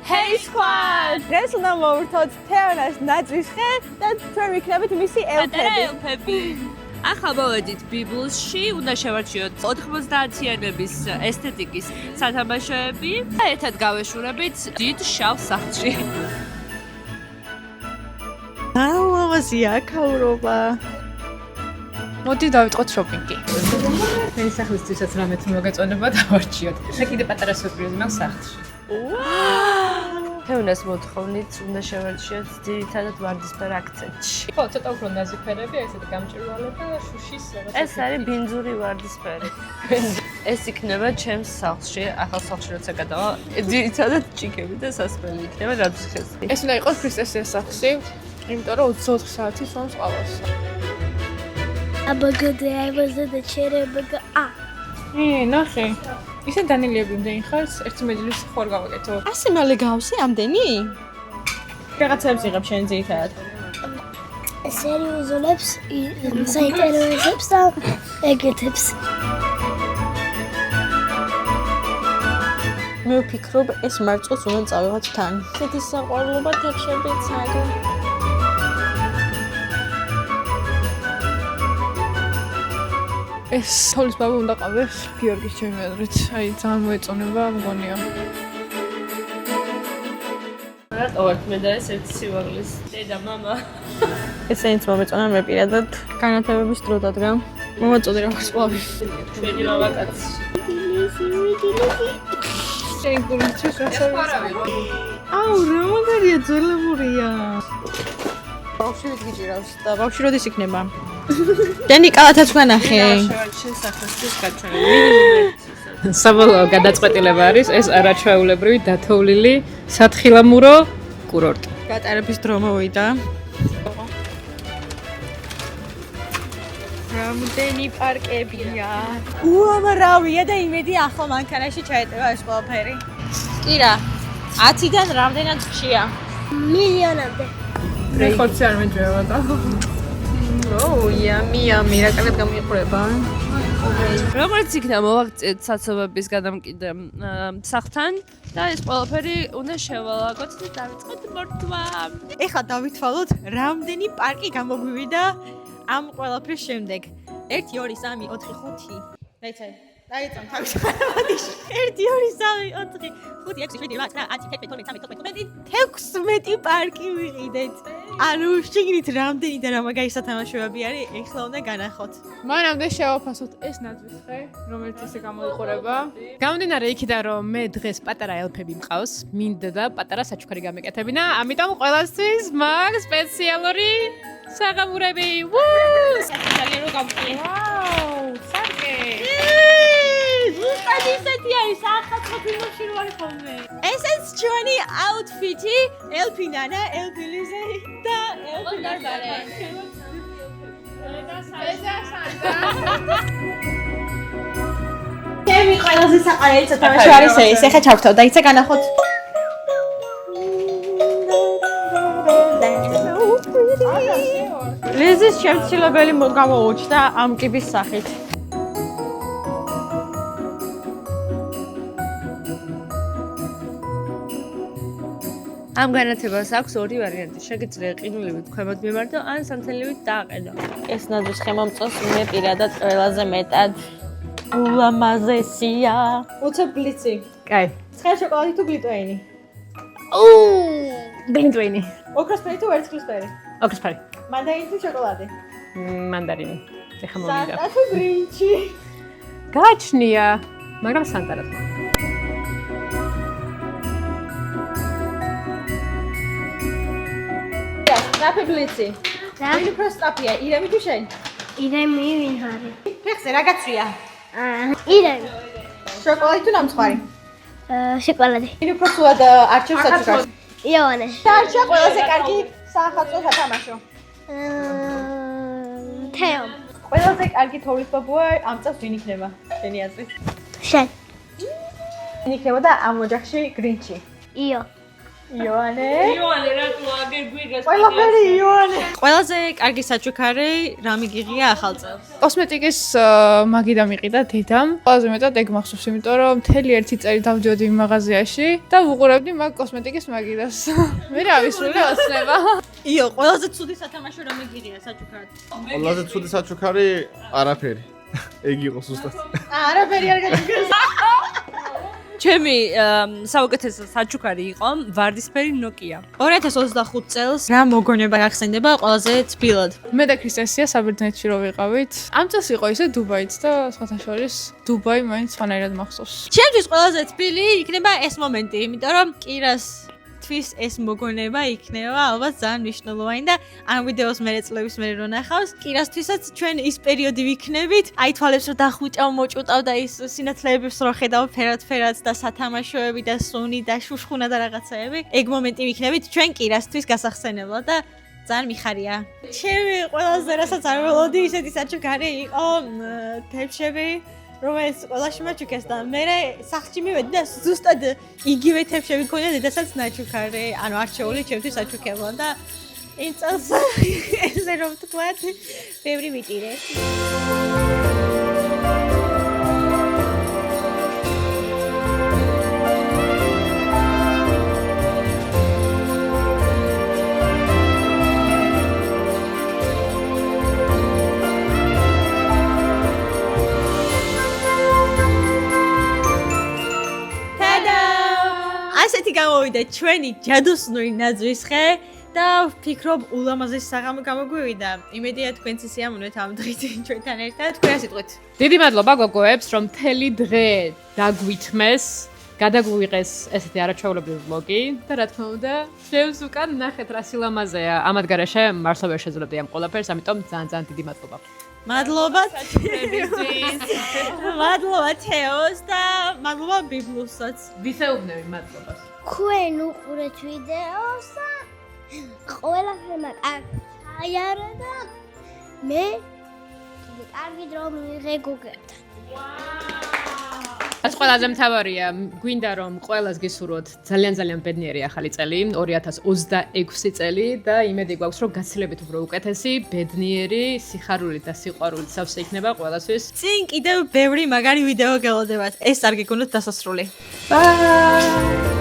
Hey Squad! დღეს უნდა მოვვრთოთ თეონას ნაძვის ხე და ჩვენ ვიქნებით მისი ელფები. ახლა მოვედით ბიბლში, უნდა შევარჩიოთ 90-იანების ესთეტიკის სათამაშოები და ერთად გავეშურებით დიდ შავ სახლში. აუავაზია აქაურობა. მოდი დავიწყოთ შოპინგი. მე სახლისთვისაც რამე თუ მოგეწონება დავარჩიოთ. და კიდე პატარა სურპრიზი მაქვს სახლში. თეონას მოთხოვნით უნდა შევარჩიოთ ძირითადად ვარდისფერ აქცენტში. ხო, ცოტა უფრო ნაზიფერები, ესეთი გამჭვირვალე და შუშის რაღაც. ეს არის ბინძური ვარდისფერი. ეს იქნება ჩემს სახლში, ახალ სახლში როცა გადავა, ძირითადად ჭიქები და სასმელი იქნება ნაძვის ხეზე. ეს უნდა იყოს ქრისტესის სახლში, იმიტომ რომ 24 საათი სვამს ყავას. აბაგდე აიბაზე და ჩერებგა. ნახე. ისე დანილიები უნდა ხარს, ერთი მეჯლისი ხوار გავაკეთო. ასე მალე გავსი ამდენი? რაღაცებს იღებ შენ ძირითადად. სერიოზულებს, საინტერესებს და ეგეთებს. მე ვფიქრობ, ეს მარწყოს უნდა წავიღოთ თან. ესეთი საყვარლობა თეფშებით საერთო. ეს თოლის ბაბა უნდა ყავდეს გიორგის ჩემი აზრით. აი, ძალიან მოეწონება, მგონია. რატო ვარ მე და ეს ერთი სივალის დედა მამა. ესენიც მომეწონა მე პირადად განათებების დრო დადგა. მომაწოდე რაღაც ყავი. ჩვენი მამაკაცი. შენ გულისთვის რასავი? აუ, რა მაგარია ძველებურია. ბავშვით გიჭირავს და ბავშვი როდის იქნება? დენი კალათაც განახე. შევარჩიე სახლისთვის გაჩვენა მინიმუმ 1. საბოლოო გადაწყვეტილება არის ეს არაჩვეულებრივი დათოვლილი სათხილამურო კურორტი. გატარების დრო მოვიდა. რამდენი პარკებია. უამრავია და იმედი ახლა მანქანაში ჩაეტევა ეს ყველაფერი. კი რა. 10-დან რამდენად ხშია? მილიონამდე. მე ხორცი არ მეჯერა და ოუ, იამი, რა კარგად გამოიყურება. როგორც იქნა მოვაგწიეთ საცობების გადამკიდე სახლთან და ეს ყველაფერი უნდა შევალაგოთ და დავიწყოთ მორთვა. ეხლა დავითვალოთ რამდენი პარკი გამოგვივიდა ამ ყველაფრის შემდეგ. 1 2 3 4 5. დაიცე. დაიწამ თავის ხარვადიში. 1 2 3 4 5 6 7 8 9 10 11 12 16 პარკი ვიყიდეთ. ანუ შეგინით რამდენი და რა მაგარი სათამაშოები არის, ეხლა უნდა განახოთ. მანამდე შევაფასოთ ეს ნაძვის ხე, რომელიც ესე გამოიყურება. გამომდინარე იქიდან, რომ მე დღეს პატარა ელფები მყავს, მინდა და პატარა საჩუქარი გამეკეთებინა, ამიტომ ყველასთვის მაქვს სპეციალური საღამურები. ვუ! სპეციალური რო გამყია. ვაუ, სარკე! ზუსტად ისეთი არის, ახალ ფილმში რო არის ხოლმე. ესეც ჩვენი აუთფიტი, ელფი ნანა, ელფი ლიზა და ელფი ბარბარე. ჩემი ყველაზე საყარელი სათამაშო არის ეს. ეხლა ჩავთავ, დაიცა განახოთ. ლიზის შემცილებელი გამოუჩნდა ამ კიბის სახით. ამ განათებას აქვს ორი ვარიანტი. შეგიძლია ყინულივით ქვემოთ მიმარდო ან სანთელივით დააყენო. ეს ნაძვის ხე მომწონს მე პირადად ყველაზე მეტად. ულამაზესია. უცებ ბლიცი. კაი. ცხელ შოკოლადი თუ გლიტვეინი? ბინტვინი. ოქროსფერი თუ ვერცხლისფერი? ოქროსფერი. მანდარინი თუ შოკოლადი? მანდარინი. ეხა მომიდა. სანტა თუ გრინჩი? გაჩნია, მაგრამ სანტა რა თქმა უნდა. რაფი ბლიცი? ვინ უფრო სწრაფია, ირემი თუ შენ? ირემი ვინ არის? ფეხზე რა გაცვია? ირემი. შოკოლადი თუ ნამცხვარი? შოკოლადი. ვინ უფრო სულად არჩევს საჩუქარს? იოანე. დარჩა ყველაზე კარგი სახალხო სათამაშო. თეო. ყველაზე კარგი თოვლის ბაბუა ამ წელს ვინ იქნება? შენი აზრით? შენ. ვინ იქნება და ამ ოჯახში გრინჩი? იო. იოანე. იოანე რატო აგერ გვიგეს? ყველაფერი იოანე. ყველაზე კარგი საჩუქარი რა მიგიღია ახალ წელს? კოსმეტიკის მაგი დამიყიდა დედამ. ყველაზე მეტად ეგ მახსოვს, იმიტომ რომ მთელი ერთი წელი დავდიოდი მაღაზიაში და ვუყურებდი მაგ კოსმეტიკის მაგიდას. მე რა ვისრულე ოცნება. იო, ყველაზე ცუდი სათამაშო რა მიგიღია საჩუქარად? ყველაზე ცუდი საჩუქარი არაფერი. ეგ იყო ზუსტად. არაფერი არ გაგიგეს. ჩემი საუკეთესო საჩუქარი იყო ვარდისფერი Nokia. 2025 წელს რა მოგონება გახსენდება ყველაზე თბილად? მე და ქრისტესია საბერძნეთში რო ვიყავით. ამ წელს იყო ისე დუბაიც და სხვათა შორის დუბაი მაინც სხვანაირად მახსოვს. ჩემთვის ყველაზე თბილი იქნება ეს მომენტი, იმიტომ რომ კირას თვის ეს მოგონება იქნება ალბათ ძალიან მნიშვნელოვანი და ამ ვიდეოს მერე წლების მერე რო ნახავს, კირასთვისაც ჩვენ ის პერიოდი ვიქნებით, აი თვალებს რო დახუჭავ, მოჭუტავ და ის სინათლეებს რო ხედავ ფერად და სათამაშოები და სუნი და შუშხუნა და რაღაცაები, ეგ მომენტი ვიქნებით ჩვენ კირასთვის გასახსენებლად და ძალიან მიხარია. ჩემი ყველაზე რასაც არ ველოდი ისეთი საჩუქარი იყო თებშები რომელიც ყველაში მაჩუქეს და მე სახლში მივედი და ზუსტად იგივე თებშები მქონია დედასაც ნაჩუქარი, ანუ არჩეული ჩემთვის საჩუქებლა და იმ წელს ესე რომ ვთქვათ, ბევრი ვიტირე. ასეთი გამოვიდა ჩვენი ჯადოსნური ნაძვის ხე და ვფიქრობ ულამაზესი საღამო გამოგვივიდა. იმედია თქვენც სიამოვნეთ ამ დღით ჩვენთან ერთად. თქვენ ასიტყვით. დიდი მადლობა გოგოებს, რომ მთელი დღე დაგვითმეს, გადაგვიღეს ესეთი არაჩვეულებრივი ვლოგი და რა თქმა უნდა, შევს უკან ნახეთ რა სილამაზეა. ამათ გარეშე მართლა ვერ შეძლებდი ამ ყველაფერს, ამიტომ ძალიან დიდი მადლობა. მადლობა მადლობა თეოს და მადლობა ბიბლუსაც. ვისეუბნები მადლობას. ქვენ უყურეთ ვიდეოს და ყველაფერმა კარგი აიარა და მე კარგი დრო მივიღე გუგებთან. რაც ყველაზე მთავარია, გვინდა რომ ყველას გისურვოთ ძალიან ბედნიერი ახალი წელი, 2026 წელი და იმედი გვაქვს რომ გაცილებით უფრო უკეთესი, ბედნიერი, სიხარულით და სიყვარულით სავსე იქნება ყველასთვის. წინ კიდევ ბევრი მაგარი ვიდეო გელოდებათ. ეს არ გეკონოთ დასასრული. Bye!